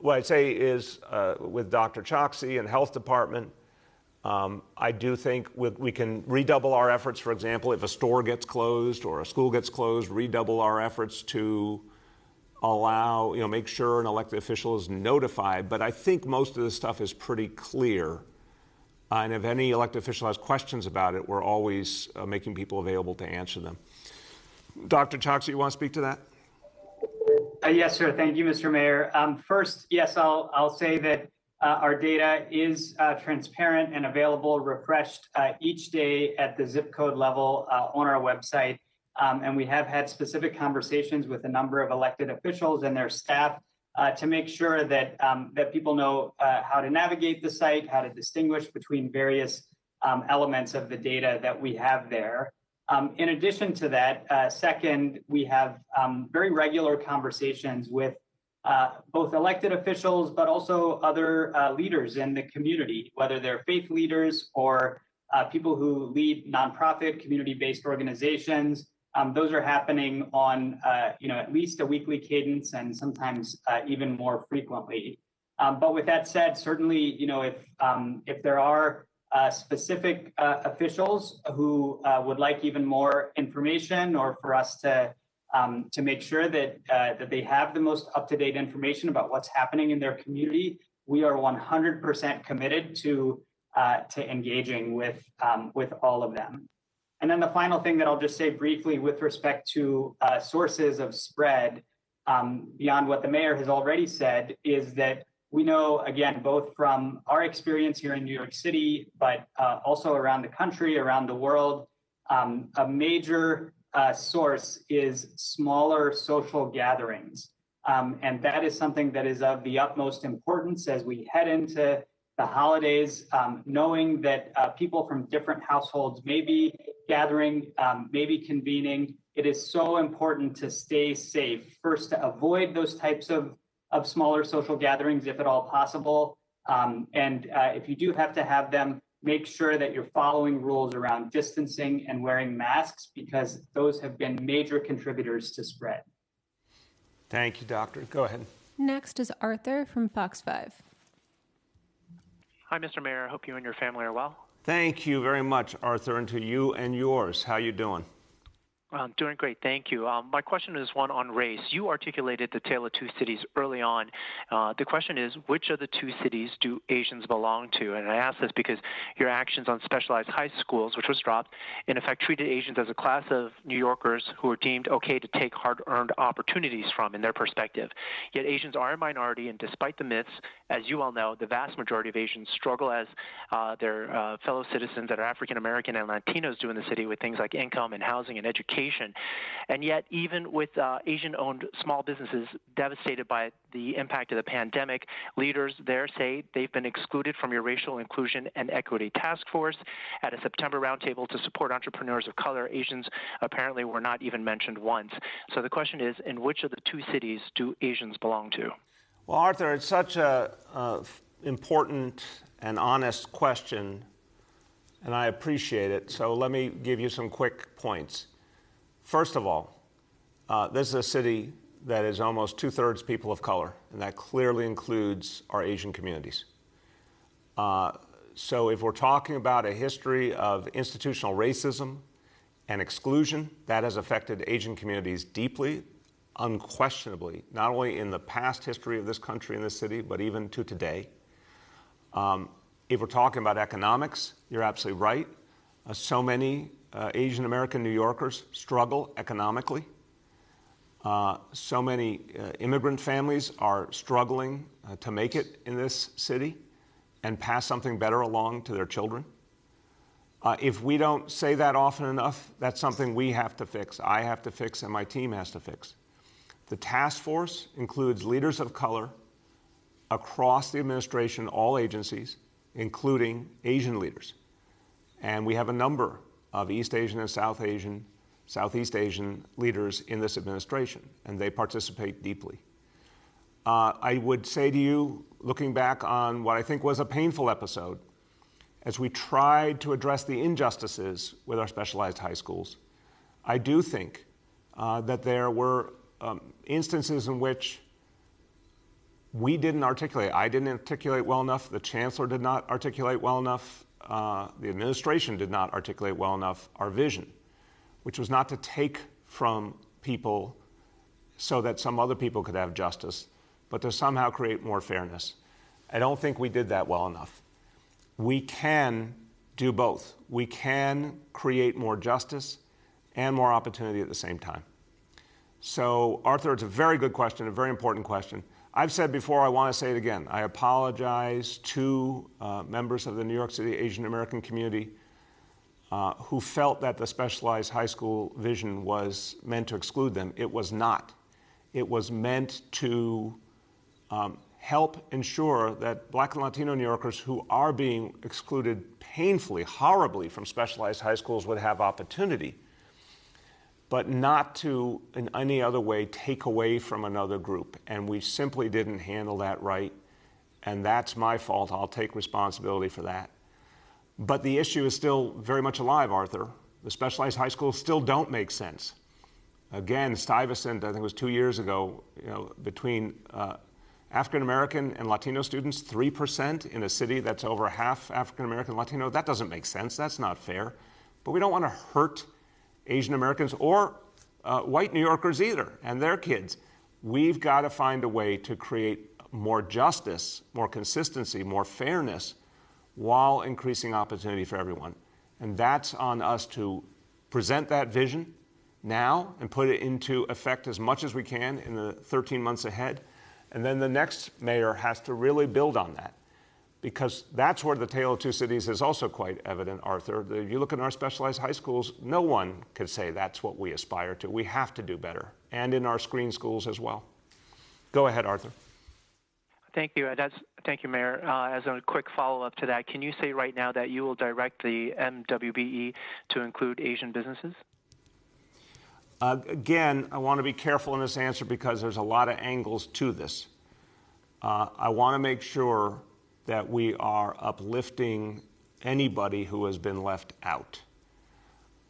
what I'd say is with Dr. Choksi and Health Department, I do think we can redouble our efforts. For example, if a store gets closed or a school gets closed, redouble our efforts to allow, make sure an elected official is notified. But I think most of this stuff is pretty clear. And if any elected official has questions about it, we're always making people available to answer them. Dr. Choksi, you want to speak to that? Yes, sir. Thank you, Mr. Mayor. First, yes, I'll say that our data is transparent and available, refreshed each day at the zip code level on our website. And we have had specific conversations with a number of elected officials and their staff to make sure that that people know how to navigate the site, how to distinguish between various elements of the data that we have there. In addition to that, second, we have very regular conversations with both elected officials, but also other leaders in the community, whether they're faith leaders or people who lead nonprofit community-based organizations. Those are happening on, at least a weekly cadence and sometimes even more frequently. But with that said, certainly, if there are specific officials who would like even more information, or for us to make sure that that they have the most up-to-date information about what's happening in their community, we are 100% committed to engaging with all of them. And then the final thing that I'll just say briefly with respect to sources of spread, beyond what the mayor has already said, is that we know, again, both from our experience here in New York City, but also around the country, around the world, a major source is smaller social gatherings. And that is something that is of the utmost importance as we head into the holidays, knowing that people from different households may be gathering, may be convening. It is so important to stay safe. First, to avoid those types of smaller social gatherings, if at all possible. And if you do have to have them, make sure that you're following rules around distancing and wearing masks, because those have been major contributors to spread. Thank you, Doctor. Go ahead. Next is Arthur from Fox 5. Hi, Mr. Mayor. I hope you and your family are well. Thank you very much, Arthur, and to you and yours. How you doing? I'm doing great, thank you. My question is one on race. You articulated the tale of two cities early on. The question is, which of the two cities do Asians belong to? And I ask this because your actions on specialized high schools, which was dropped, in effect treated Asians as a class of New Yorkers who were deemed okay to take hard-earned opportunities from in their perspective. Yet Asians are a minority, and despite the myths, as you all know, the vast majority of Asians struggle as their fellow citizens that are African American and Latinos do in the city with things like income and housing and education. And yet, even with Asian-owned small businesses devastated by the impact of the pandemic, leaders there say they've been excluded from your Racial Inclusion and Equity Task Force. At a September roundtable to support entrepreneurs of color, Asians apparently were not even mentioned once. So the question is, in which of the two cities do Asians belong to? Well, Arthur, it's such a important and honest question and I appreciate it. So let me give you some quick points. First of all, this is a city that is almost 2/3 people of color, and that clearly includes our Asian communities. So if we're talking about a history of institutional racism and exclusion, that has affected Asian communities deeply, unquestionably, not only in the past history of this country and this city, but even to today. If we're talking about economics, you're absolutely right. So many Asian American New Yorkers struggle economically. So many immigrant families are struggling to make it in this city and pass something better along to their children. If we don't say that often enough, that's something we have to fix. I have to fix, and my team has to fix. The task force includes leaders of color across the administration, all agencies, including Asian leaders. And we have a number of East Asian and Southeast Asian leaders in this administration, and they participate deeply. I would say to you, looking back on what I think was a painful episode, as we tried to address the injustices with our specialized high schools, I do think that there were instances in which we didn't articulate. I didn't articulate well enough. The chancellor did not articulate well enough. The administration did not articulate well enough our vision, which was not to take from people so that some other people could have justice, but to somehow create more fairness. I don't think we did that well enough. We can do both. We can create more justice and more opportunity at the same time. So, Arthur, it's a very good question, a very important question. I've said before, I want to say it again. I apologize to members of the New York City Asian American community who felt that the specialized high school vision was meant to exclude them. It was not. It was meant to help ensure that Black and Latino New Yorkers who are being excluded painfully, horribly from specialized high schools would have opportunity, but not to, in any other way, take away from another group. And we simply didn't handle that right, and that's my fault. I'll take responsibility for that. But the issue is still very much alive, Arthur. The specialized high schools still don't make sense. Again, Stuyvesant, I think it was 2 years ago, between African American and Latino students, 3% in a city that's over half African American and Latino. That doesn't make sense. That's not fair. But we don't want to hurt Asian Americans or white New Yorkers either, and their kids. We've got to find a way to create more justice, more consistency, more fairness, while increasing opportunity for everyone. And that's on us to present that vision now and put it into effect as much as we can in the 13 months ahead. And then the next mayor has to really build on that, because that's where the tale of two cities is also quite evident, Arthur. If you look at our specialized high schools, no one could say that's what we aspire to. We have to do better, and in our screen schools as well. Go ahead, Arthur. Thank you. Thank you, Mayor. As a quick follow-up to that, can you say right now that you will direct the MWBE to include Asian businesses? Again, I want to be careful in this answer because there's a lot of angles to this. I want to make sure that we are uplifting anybody who has been left out.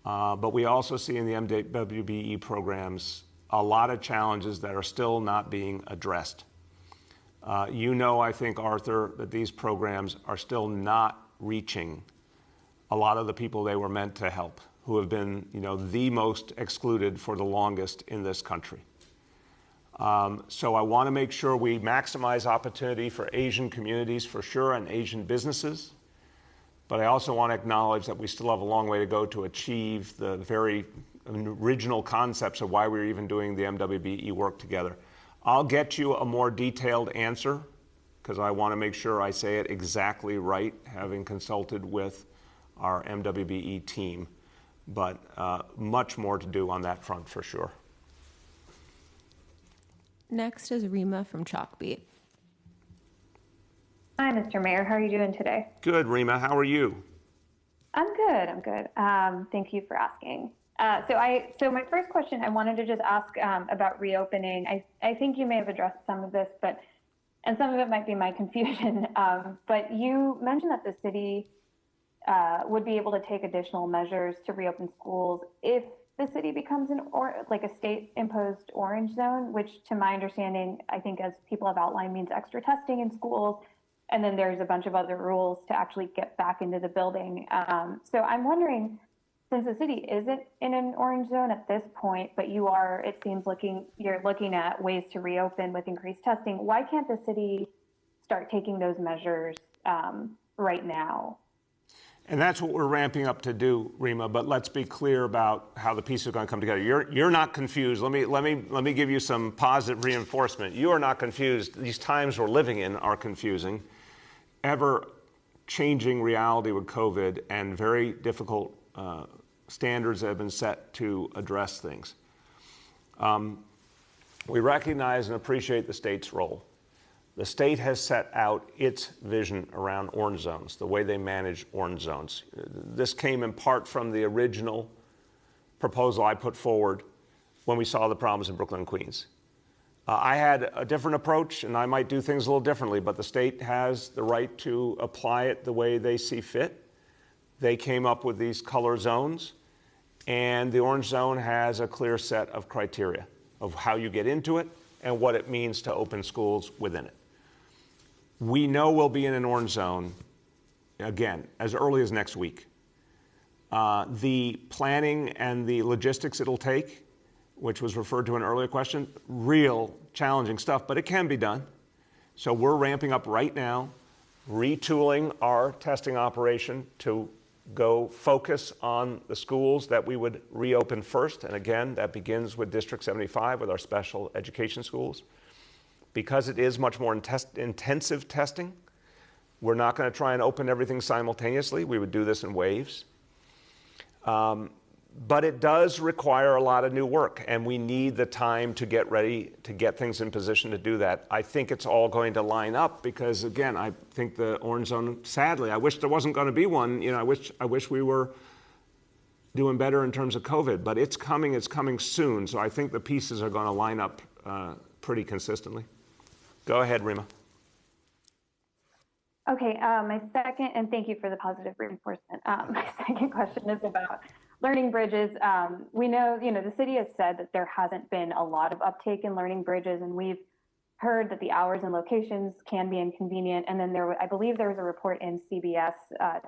But we also see in the MWBE programs a lot of challenges that are still not being addressed. I think, Arthur, that these programs are still not reaching a lot of the people they were meant to help, who have been, the most excluded for the longest in this country. So I want to make sure we maximize opportunity for Asian communities for sure and Asian businesses. But I also want to acknowledge that we still have a long way to go to achieve the very original concepts of why we're even doing the MWBE work together. I'll get you a more detailed answer because I want to make sure I say it exactly right, having consulted with our MWBE team. But much more to do on that front for sure. Next is Rima from Chalkbeat. Hi, Mr. Mayor. How are you doing today? Good, Rima. How are you? I'm good. Thank you for asking. So my first question, I wanted to just ask about reopening. I think you may have addressed some of this, and some of it might be my confusion. But you mentioned that the city would be able to take additional measures to reopen schools if the city becomes like a state-imposed orange zone, which, to my understanding, I think, as people have outlined, means extra testing in schools. And then there's a bunch of other rules to actually get back into the building. So I'm wondering, since the city isn't in an orange zone at this point, but you are, it seems, you're looking at ways to reopen with increased testing, why can't the city start taking those measures right now? And that's what we're ramping up to do, Rima. But let's be clear about how the pieces are going to come together. You're not confused. Let me give you some positive reinforcement. You are not confused. These times we're living in are confusing. Ever-changing reality with COVID and very difficult standards that have been set to address things. We recognize and appreciate the state's role. The state has set out its vision around orange zones, the way they manage orange zones. This came in part from the original proposal I put forward when we saw the problems in Brooklyn and Queens. I had a different approach, and I might do things a little differently, but the state has the right to apply it the way they see fit. They came up with these color zones, and the orange zone has a clear set of criteria of how you get into it and what it means to open schools within it. We know we'll be in an orange zone, again, as early as next week. The planning and the logistics it'll take, which was referred to in an earlier question, real challenging stuff, but it can be done. So we're ramping up right now, retooling our testing operation to go focus on the schools that we would reopen first. And again, that begins with District 75 with our special education schools. Because it is much more intensive testing, we're not going to try and open everything simultaneously. We would do this in waves. But it does require a lot of new work, and we need the time to get ready to get things in position to do that. I think it's all going to line up because, again, I think the orange zone, sadly, I wish there wasn't going to be one. You know, I wish we were doing better in terms of COVID, but it's coming soon. So I think the pieces are going to line up pretty consistently. Go ahead, Rima. Okay, my second, and thank you for the positive reinforcement. My second question is about learning bridges. We know, the city has said that there hasn't been a lot of uptake in learning bridges, and we've heard that the hours and locations can be inconvenient. And then I believe there was a report in CBS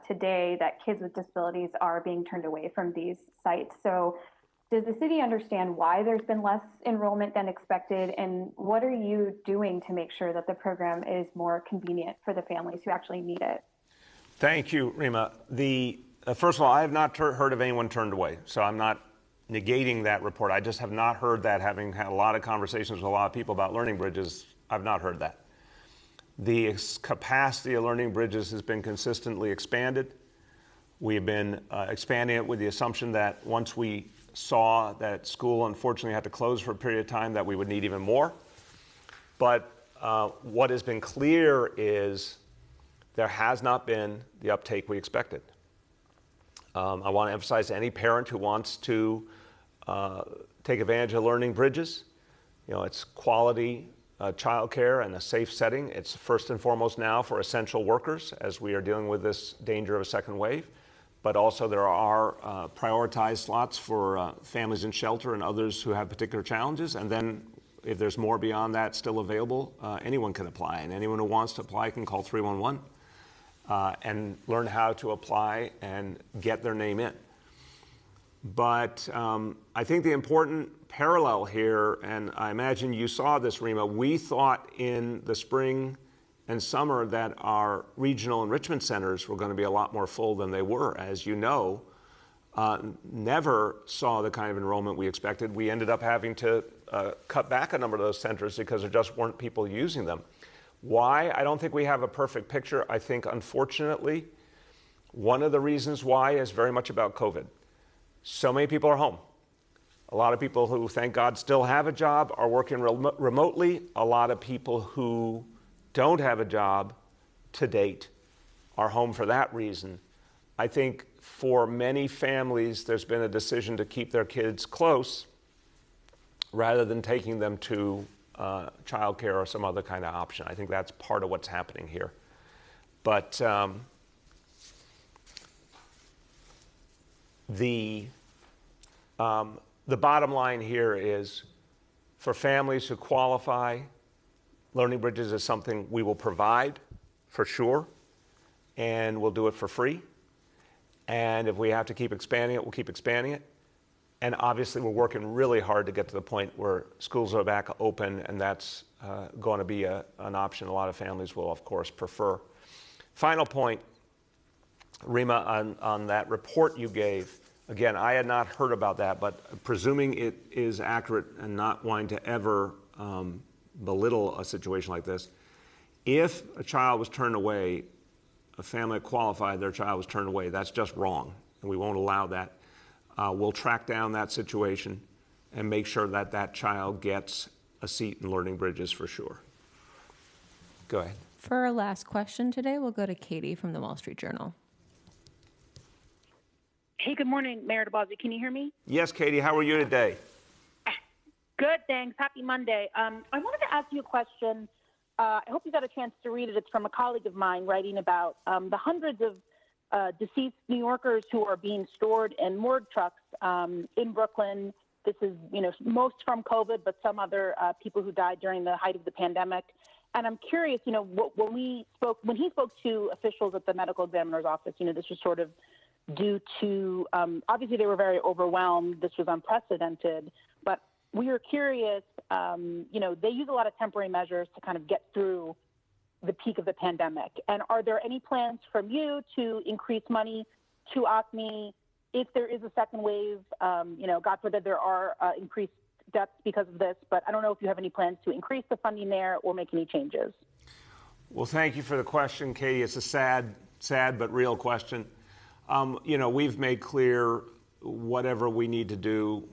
today that kids with disabilities are being turned away from these sites. So does the city understand why there's been less enrollment than expected? And what are you doing to make sure that the program is more convenient for the families who actually need it? Thank you, Rima. First of all, I have not heard of anyone turned away, so I'm not negating that report. I just have not heard that, having had a lot of conversations with a lot of people about learning bridges. I've not heard that. The capacity of learning bridges has been consistently expanded. We've been expanding it with the assumption that once we saw that school unfortunately had to close for a period of time, that we would need even more. But what has been clear is there has not been the uptake we expected. I want to emphasize to any parent who wants to take advantage of learning bridges, it's quality childcare and a safe setting. It's first and foremost now for essential workers as we are dealing with this danger of a second wave. But also there are prioritized slots for families in shelter and others who have particular challenges. And then if there's more beyond that still available, anyone can apply. And anyone who wants to apply can call 311 and learn how to apply and get their name in. But I think the important parallel here, and I imagine you saw this, Rima, we thought in the spring and summer that our regional enrichment centers were going to be a lot more full than they were. As you know, never saw the kind of enrollment we expected. We ended up having to cut back a number of those centers because there just weren't people using them. Why? I don't think we have a perfect picture. I think, unfortunately, one of the reasons why is very much about COVID. So many people are home. A lot of people who, thank God, still have a job are working remotely. A lot of people who don't have a job to date are home for that reason. I think for many families, there's been a decision to keep their kids close rather than taking them to childcare or some other kind of option. I think that's part of what's happening here. But The bottom line here is, for families who qualify, Learning Bridges is something we will provide for sure, and we'll do it for free. And if we have to keep expanding it, we'll keep expanding it. And obviously, we're working really hard to get to the point where schools are back open, and that's going to be an option a lot of families will, of course, prefer. Final point, Rima, on that report you gave. Again, I had not heard about that, but presuming it is accurate and not wanting to ever belittle a situation like this, if a child was turned away, a family that qualified, their child was turned away, that's just wrong, and we won't allow that. We'll track down that situation and make sure that that child gets a seat in Learning Bridges for sure. Go ahead. For our last question today, we'll go to Katie from the Wall Street Journal. Hey, good morning, Mayor de Blasio. Can you hear me? Yes, Katie. How are you today? Good, thanks. Happy Monday. I wanted to ask you a question. I hope you got a chance to read it. It's from a colleague of mine writing about the hundreds of deceased New Yorkers who are being stored in morgue trucks in Brooklyn. This is, most from COVID, but some other people who died during the height of the pandemic. And I'm curious, when he spoke to officials at the medical examiner's office, this was sort of due to, obviously they were very overwhelmed. This was unprecedented, but we were curious, they use a lot of temporary measures to kind of get through the peak of the pandemic. And are there any plans from you to increase money to ACME if there is a second wave? God forbid there are increased deaths because of this, but I don't know if you have any plans to increase the funding there or make any changes. Well, thank you for the question, Katie. It's a sad but real question. We've made clear whatever we need to do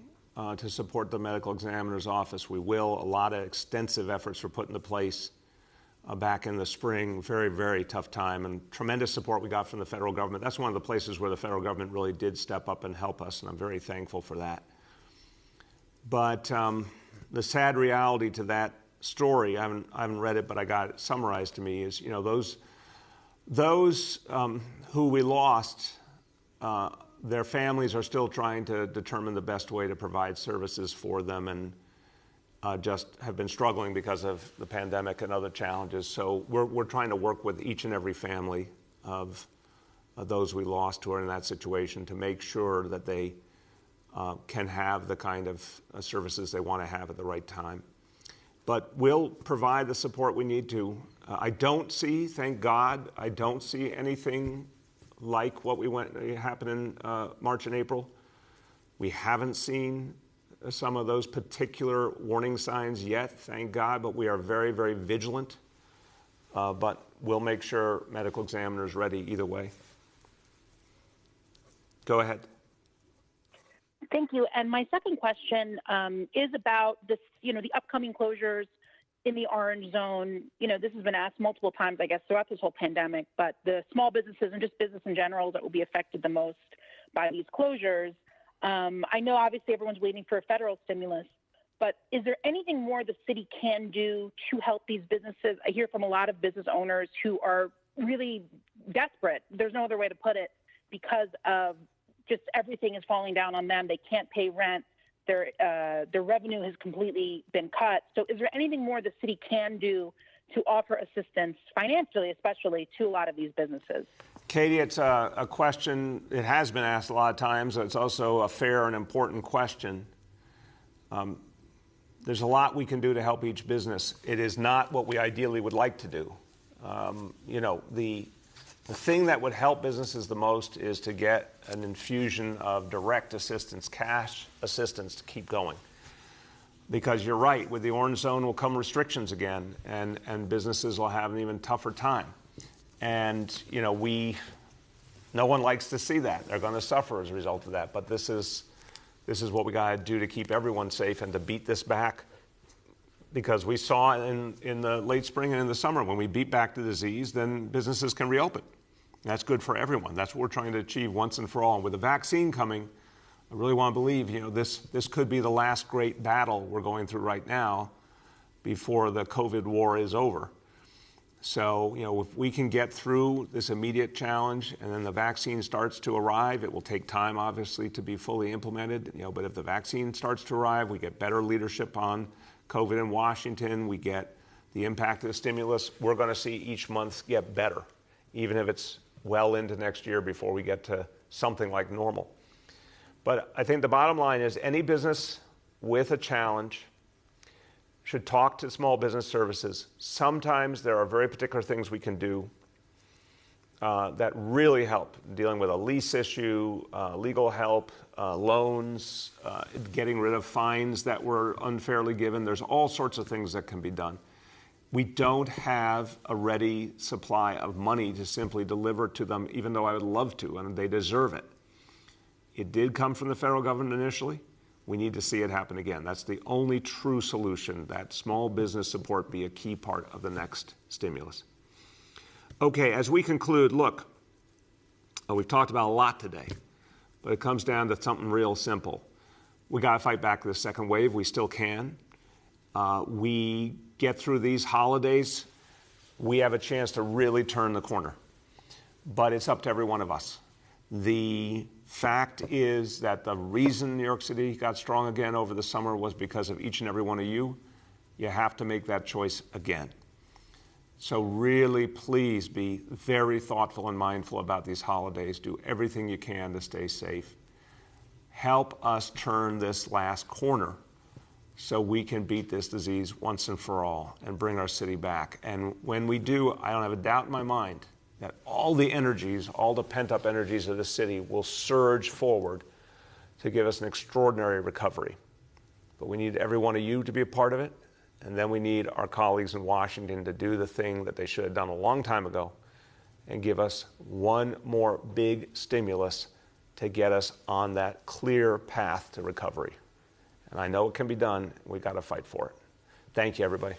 to support the medical examiner's office, we will. A lot of extensive efforts were put into place back in the spring. Very, very tough time, and tremendous support we got from the federal government. That's one of the places where the federal government really did step up and help us, and I'm very thankful for that. But the sad reality to that story, I haven't read it, but I got it summarized to me, is those who we lost, their families are still trying to determine the best way to provide services for them, and just have been struggling because of the pandemic and other challenges. So we're trying to work with each and every family of those we lost who are in that situation to make sure that they can have the kind of services they want to have at the right time. But we'll provide the support we need to. I don't see, thank God, I don't see anything like what happened in March and April. We haven't seen some of those particular warning signs yet, thank God, but we are very, very vigilant. But we'll make sure medical examiners ready either way. Go ahead. Thank you. And my second question is about this, the upcoming closures in the orange zone. This has been asked multiple times, I guess, throughout this whole pandemic, but the small businesses and just business in general that will be affected the most by these closures. I know obviously everyone's waiting for a federal stimulus, but is there anything more the city can do to help these businesses? I hear from a lot of business owners who are really desperate. There's no other way to put it, because of just everything is falling down on them. They can't pay rent. Their revenue has completely been cut. So is there anything more the city can do to offer assistance financially, especially to a lot of these businesses? Katie, it's a question, it has been asked a lot of times. It's also a fair and important question. There's a lot we can do to help each business. It is not what we ideally would like to do. The thing that would help businesses the most is to get an infusion of direct assistance, cash assistance to keep going. Because you're right, with the orange zone will come restrictions again, and businesses will have an even tougher time. And, no one likes to see that. They're going to suffer as a result of that. But this is what we got to do to keep everyone safe and to beat this back. Because we saw in the late spring and in the summer, when we beat back the disease, then businesses can reopen. That's good for everyone. That's what we're trying to achieve once and for all. And with the vaccine coming, I really want to believe, this could be the last great battle we're going through right now before the COVID war is over. So, if we can get through this immediate challenge and then the vaccine starts to arrive, it will take time, obviously, to be fully implemented. But if the vaccine starts to arrive, we get better leadership on COVID in Washington, we get the impact of the stimulus, we're going to see each month get better, even if it's well into next year before we get to something like normal. But I think the bottom line is any business with a challenge should talk to small business services. Sometimes there are very particular things we can do that really help, dealing with a lease issue, legal help, loans, getting rid of fines that were unfairly given. There's all sorts of things that can be done. We don't have a ready supply of money to simply deliver to them, even though I would love to, and they deserve it. It did come from the federal government initially. We need to see it happen again. That's the only true solution, that small business support be a key part of the next stimulus. Okay, as we conclude, look, we've talked about a lot today, but it comes down to something real simple. We got to fight back this second wave. We still can. We get through these holidays, we have a chance to really turn the corner. But it's up to every one of us. The fact is that the reason New York City got strong again over the summer was because of each and every one of you. You have to make that choice again. So really, please be very thoughtful and mindful about these holidays. Do everything you can to stay safe. Help us turn this last corner so we can beat this disease once and for all and bring our city back. And when we do, I don't have a doubt in my mind that all the energies, all the pent-up energies of the city will surge forward to give us an extraordinary recovery. But we need every one of you to be a part of it, and then we need our colleagues in Washington to do the thing that they should have done a long time ago and give us one more big stimulus to get us on that clear path to recovery. And I know it can be done. We've got to fight for it. Thank you, everybody.